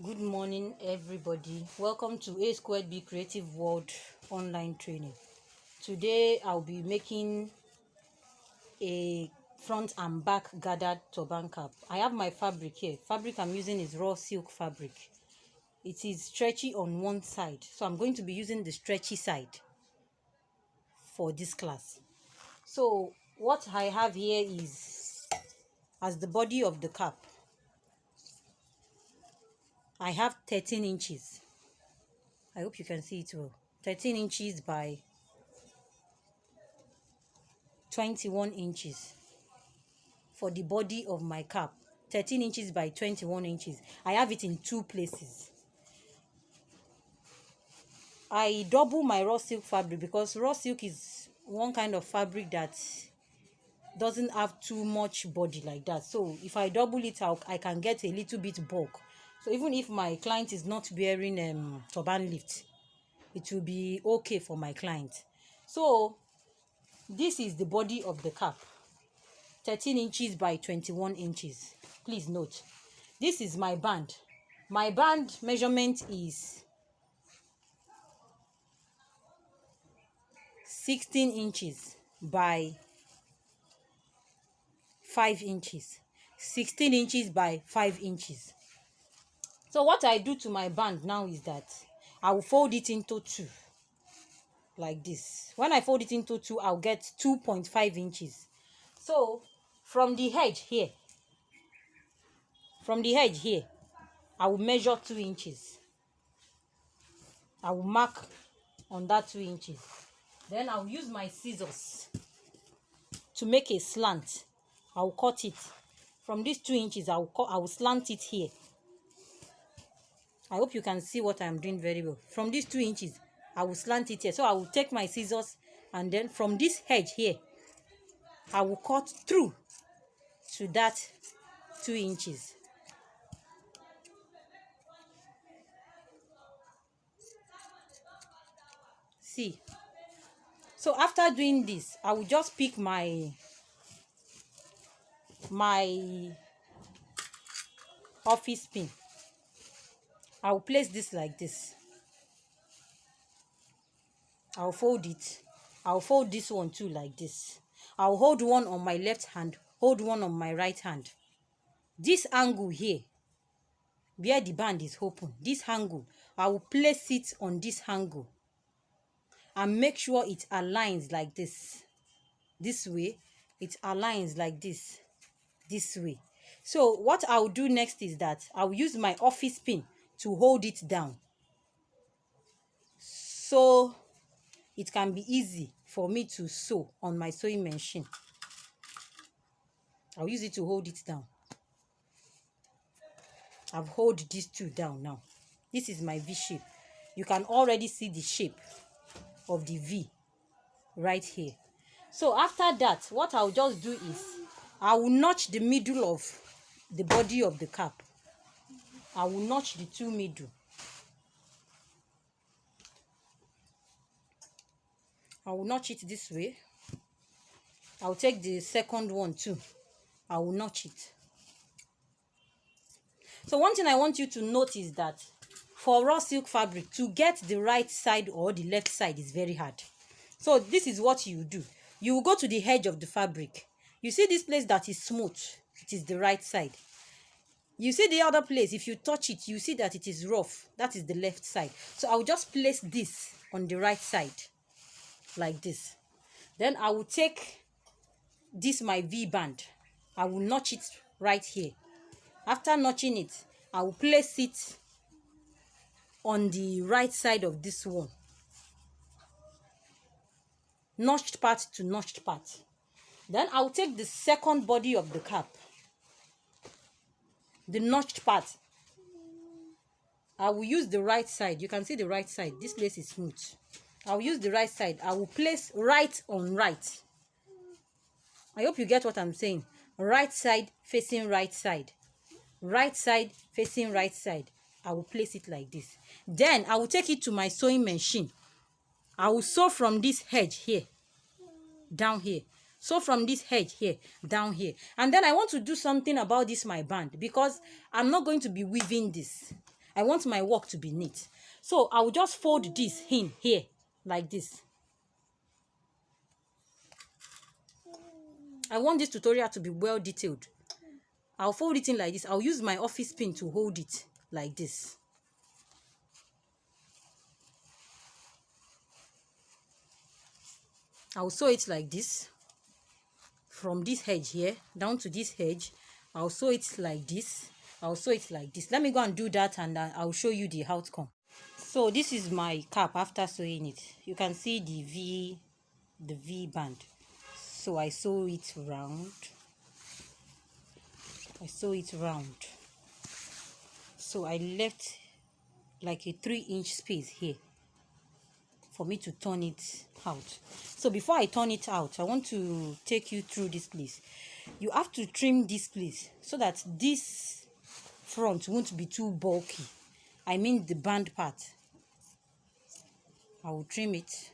Good morning, everybody. Welcome to A Squared B Creative World online training. Today I'll be making a front and back gathered turban cap. I have my fabric here. Fabric I'm using is raw silk fabric. It is stretchy on one side, so I'm going to be using the stretchy side for this class. So what I have here is, as the body of the cap, I have 13 inches. I hope you can see it well. 13 inches by 21 inches for the body of my cap. 13 inches by 21 inches. I have it in two places. I double my raw silk fabric because raw silk is one kind of fabric that doesn't have too much body like that. So if I double it out, I can get a little bit bulk. So even if my client is not wearing turban lift, it will be okay for my client. So this is the body of the cap. 13 inches by 21 inches. Please note, this is my band. My band measurement is 16 inches by 5 inches. 16 inches by 5 inches. So what I do to my band now is that I will fold it into two, like this. When I fold it into two, I'll get 2.5 inches. So from the edge here, I will measure 2 inches. I will mark on that 2 inches. Then I'll use my scissors to make a slant. I'll cut it. From these 2 inches, I will slant it here. I hope you can see what I'm doing very well. From these 2 inches, I will slant it here. So I will take my scissors, and then from this edge here, I will cut through to that 2 inches. See. So after doing this, I will just pick my office pin. I will place this like this. I'll fold it. I'll fold this one too like this. I'll hold one on my left hand, hold one on my right hand. This angle here, where the band is open, this angle, I will place it on this angle and make sure it aligns like this. This way, it aligns like this way. So what I'll do next is that I'll use my office pin to hold it down, so it can be easy for me to sew on my sewing machine. I'll use it to hold it down. I've held these two down now. This is my V shape. You can already see the shape of the V right here. So after that, what I'll just do is I will notch the middle of the body of the cap. I will notch the two middle. I will notch it this way. I'll take the second one too. I will notch it. So one thing I want you to note is that for raw silk fabric, to get the right side or the left side is very hard. So this is what you do. You will go to the edge of the fabric. You see this place that is smooth, it is the right side. You see the other place, if you touch it, you see that it is rough, that is the left side. So I will just place this on the right side, like this. Then I will take this, my V band. I will notch it right here. After notching it, I will place it on the right side of this one. Notched part to notched part. Then I'll take the second body of the cap, the notched part. I will use the right side. You can see the right side. This place is smooth. I'll use the right side. I will place right on right. I hope you get what I'm saying. Right side facing right side. Right side facing right side. I will place it like this. Then I will take it to my sewing machine. I will sew from this edge here down here. Sew from this edge here down here. And then I want to do something about this my band, because I'm not going to be weaving this. I want my work to be neat. So I will just fold this in here like this. I want this tutorial to be well detailed. I'll fold it in like this. I'll use my office pin to hold it like this. I'll sew it like this. From this edge here down to this edge, I'll sew it like this. I'll sew it like this. Let me go and do that, and I'll show you the outcome. So this is my cap after sewing it. You can see the V band. So I sew it round. So I left like a 3-inch space here for me to turn it out. So before I turn it out, I want to take you through this place. You have to trim this place so that this front won't be too bulky. I mean the band part. I will trim it.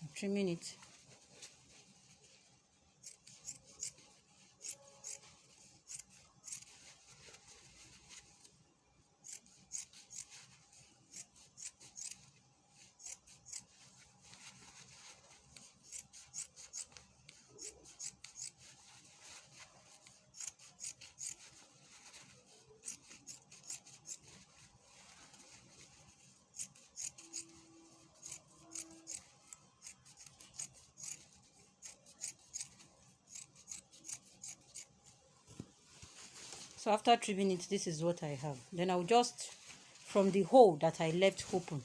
I'm trimming it. So after trimming it, this is what I have. Then I'll just, from the hole that I left open,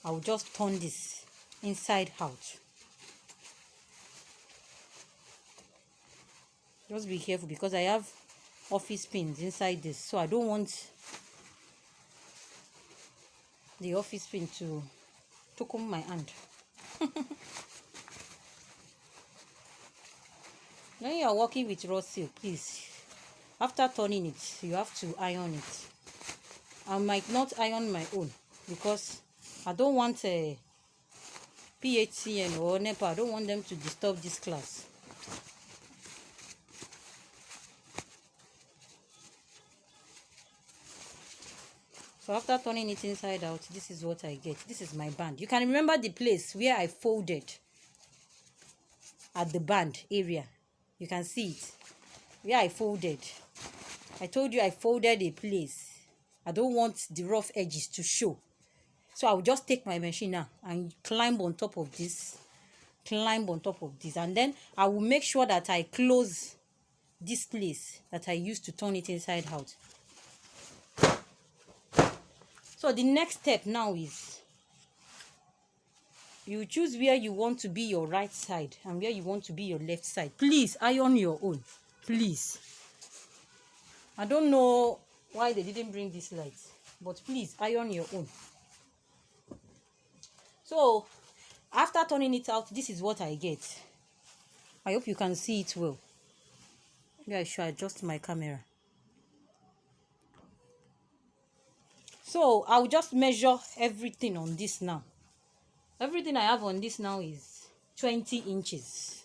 I'll just turn this inside out. Just be careful because I have office pins inside this, so I don't want the office pin to come my hand. When you are working with raw silk, please, after turning it, you have to iron it. I might not iron my own because I don't want a PHCN or NEPA. I don't want them to disturb this class. So after turning it inside out, this is what I get. This is my band. You can remember the place where I folded at the band area. You can see it. Where I folded. I told you I folded a place. I don't want the rough edges to show. So I will just take my machine now and climb on top of this. And then I will make sure that I close this place that I used to turn it inside out. So the next step now is you choose where you want to be your right side and where you want to be your left side. Please iron your own. Please. I don't know why they didn't bring this light, but please iron your own. So after turning it out, this is what I get. I hope you can see it well. Maybe I should adjust my camera. So I'll just measure everything on this now. Everything I have on this now is 20 inches.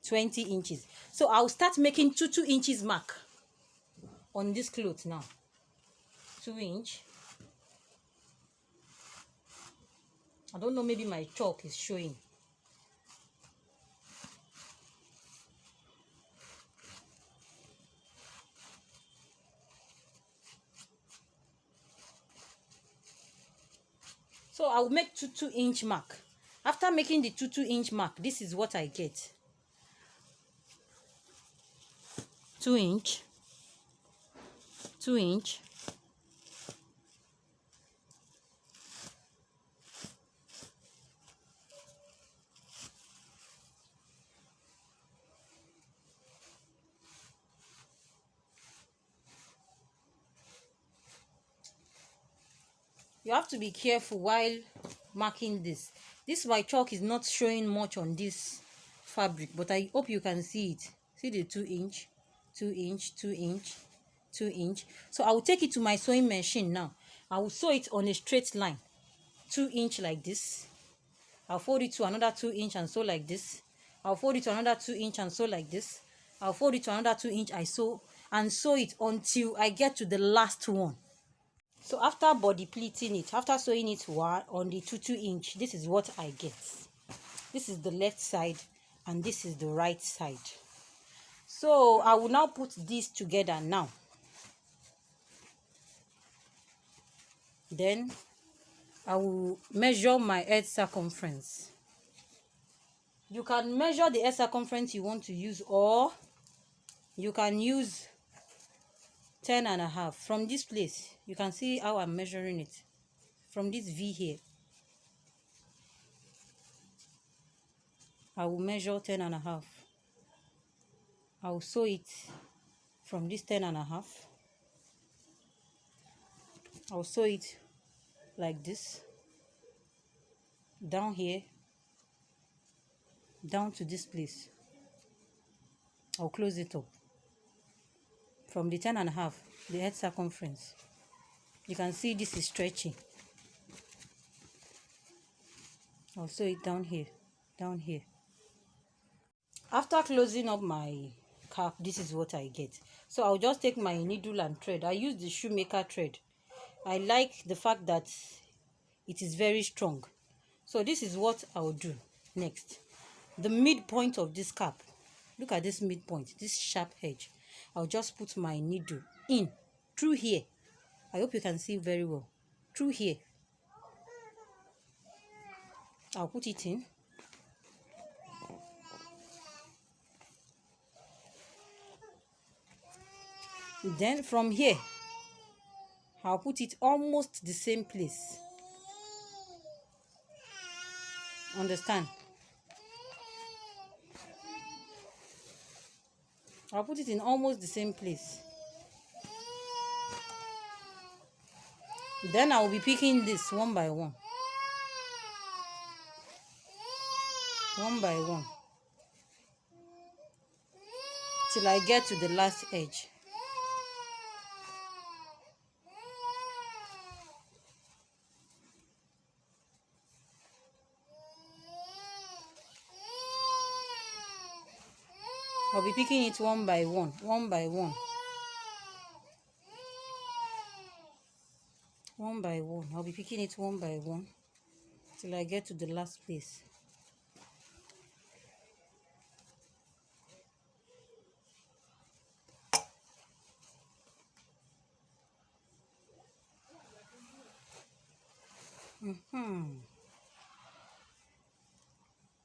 20 inches. So I'll start making 2 inches mark on this cloth now. 2 inch. I don't know, maybe my chalk is showing. So I'll make 2 inch mark. After making the 2 inch mark, this is what I get. 2 inch. 2 inch. You have to be careful while marking this. This white chalk is not showing much on this fabric, but I hope you can see it. See the 2 inch, 2 inch, 2 inch, 2 inch. So I will take it to my sewing machine now. I will sew it on a straight line, 2 inch like this. I'll fold it to another 2 inch and sew like this. I'll fold it to another 2 inch and sew like this. I'll fold it to another 2 inch. I sew and sew it until I get to the last one. So after body pleating it, after sewing it on the 2 inch, this is what I get. This is the left side and this is the right side. So I will now put these together now. Then I will measure my head circumference. You can measure the head circumference you want to use, or you can use 10.5 from this place. You can see how I'm measuring it from this V here. I will measure 10.5. I will sew it from this 10.5. I'll sew it like this, down here, down to this place. I'll close it up from the 10.5, the head circumference. You can see this is stretching. I'll sew it down here, down here. After closing up my cap, this is what I get. So I'll just take my needle and thread. I use the shoemaker thread. I like the fact that it is very strong. So this is what I'll do next. The midpoint of this cap, look at this midpoint, this sharp edge. I'll just put my needle in through here. I hope you can see very well. Through here. I'll put it in. Then from here, I'll put it almost the same place. Understand? I'll put it in almost the same place. Then I'll be picking this one by one. One by one. Till I get to the last edge. I'll be picking it one by one, one by one. One by one. I'll be picking it one by one till I get to the last place.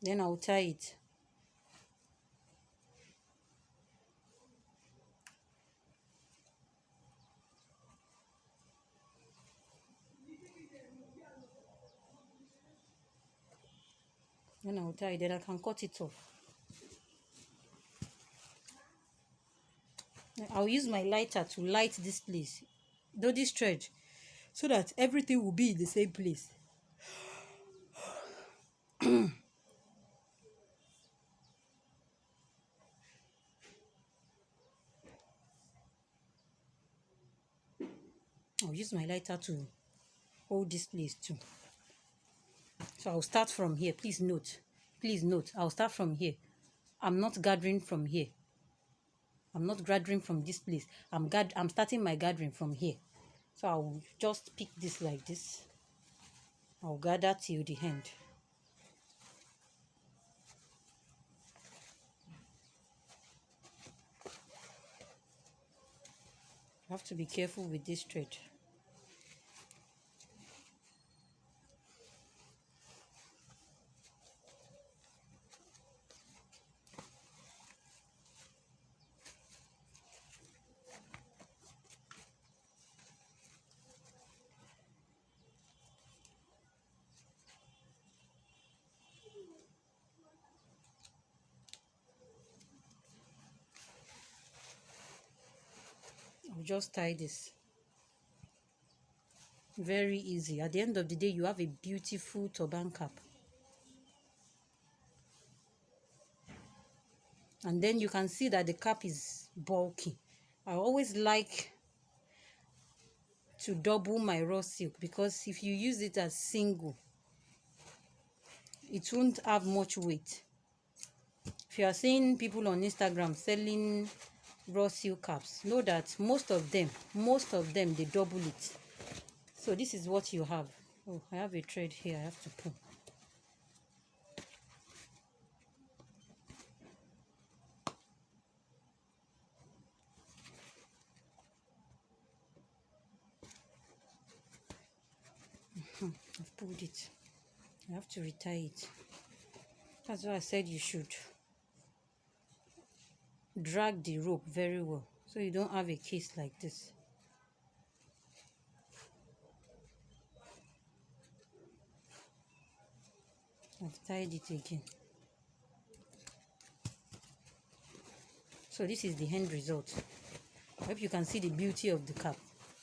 Then I'll tie it. Then I'll tie it, then I can cut it off. I'll use my lighter to light this place, though this thread, so that everything will be in the same place. I'll use my lighter to hold this place too. So I'll start from here. Please note, I'll start from here. I'm not gathering from here. I'm not gathering from this place. I'm starting my gathering from here. So I'll just pick this like this. I'll gather till the end. I have to be careful with this thread. I'll just tie this. Very easy. At the end of the day, you have a beautiful turban cap. And then you can see that the cap is bulky. I always like to double my raw silk, because if you use it as single, it won't have much weight. If you are seeing people on Instagram selling raw silk caps, know that most of them they double it. So this is what you have. Oh, I have a thread here I have to pull. I've pulled it. I have to retie it. That's why I said you should drag the rope very well so you don't have a case like this. I've tied it again. So this is the end result. I hope you can see the beauty of the cap.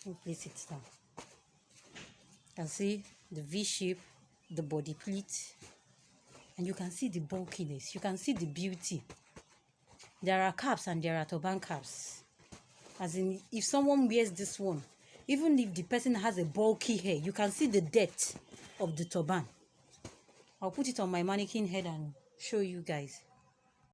Let me place it down. You can see the V shape, the body pleat, and you can see the bulkiness. You can see the beauty. There are caps and there are turban caps. As in, if someone wears this one, even if the person has a bulky hair, you can see the depth of the turban. I'll put it on my mannequin head and show you guys.